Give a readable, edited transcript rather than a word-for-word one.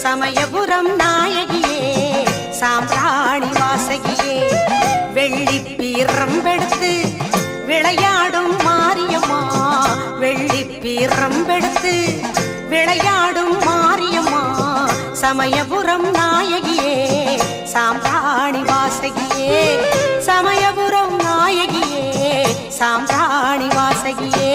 சமயபுரம் நாயகியே சாம்பிராணி வாசகியே வெள்ளி பீரம்பெடுத்து விளையாடும் மாரியம்மா வெள்ளி பீரம்பெடுத்து விளையாடும் மாரியம்மா சமயபுரம் நாயகியே சாம்பிராணி வாசகியே சமயபுரம் நாயகியே சாம்பிராணி வாசகியே